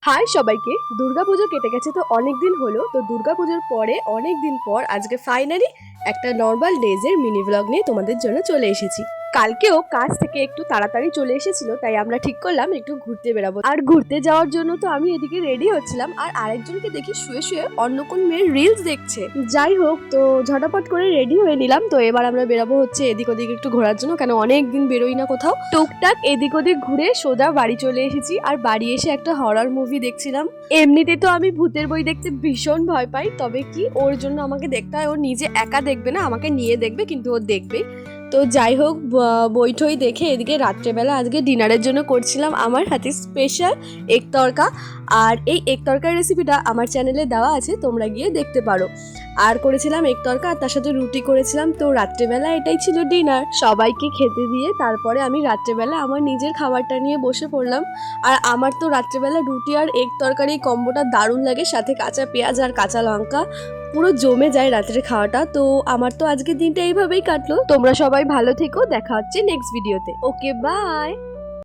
High সবাইকে। দুর্গাপুজো কেটে গেছে তো অনেক দিন হলো। তো দুর্গাপুজোর পরে অনেক দিন পর আজকে ফাইনালি একটা নর্মাল ডেজের মিনি ব্লগ নিয়ে তোমাদের জন্য চলে এসেছি। কালকেও কাজ থেকে একটু তাড়াতাড়ি চলে এসেছিল, তাই আমরা ঠিক করলাম একটু ঘুরতে বেরাবো। আর ঘুরতে যাওয়ার জন্য তো আমি এদিকে রেডি হচ্ছিলাম, আর আরেকজনকে দেখি শুয়ে শুয়ে অন্য কোন মেয়ের রিলস দেখছে। যাই হোক, তো ঝটাপট করে রেডি হয়ে নিলাম। তো এবার আমরা বেরাবো হচ্ছে এদিক ওদিক একটু ঘোরার জন্য, কেন অনেক দিন বেরোই না কোথাও। টুকটাক এদিক ওদিক ঘুরে সোজা বাড়ি চলে এসেছি। আর বাড়ি এসে একটা হরর মুভি দেখছিলাম। এমনিতে তো আমি ভূতের বই দেখতে ভীষণ ভয় পাই, তবে কি ওর জন্য আমাকে দেখতে হয়। ও নিজে একা দেখবে না, আমাকে নিয়ে দেখবে, কিন্তু ও দেখবে। তো যাই হোক, বই ঠই দেখে এদিকে রাত্রেবেলা আজকে ডিনারের জন্য করছিলাম আমার হাতে স্পেশাল এগ তরকা। আর এই এগ তরকার রেসিপিটা আমার চ্যানেলে দেওয়া আছে, তোমরা গিয়ে দেখতে পারো। আর করেছিলাম এগ তরকা, আর তার সাথে রুটি করেছিলাম। তো রাত্রেবেলা এটাই ছিল ডিনার। সবাইকে খেতে দিয়ে তারপরে আমি রাত্রেবেলা আমার নিজের খাবারটা নিয়ে বসে পড়লাম। আর আমার তো রাত্রেবেলা রুটি আর এগ তরকারি কম্বোটা দারুণ লাগে, সাথে কাঁচা পেঁয়াজ আর কাঁচা লঙ্কা, পুরো জমে যায় রাতের খাওয়াটা। তো আমার তো আজকের দিনটা এইভাবেই কাটলো। তোমরা সবাই ভালো থেকো, দেখা হচ্ছে নেক্সট ভিডিওতে। ওকে, বাই।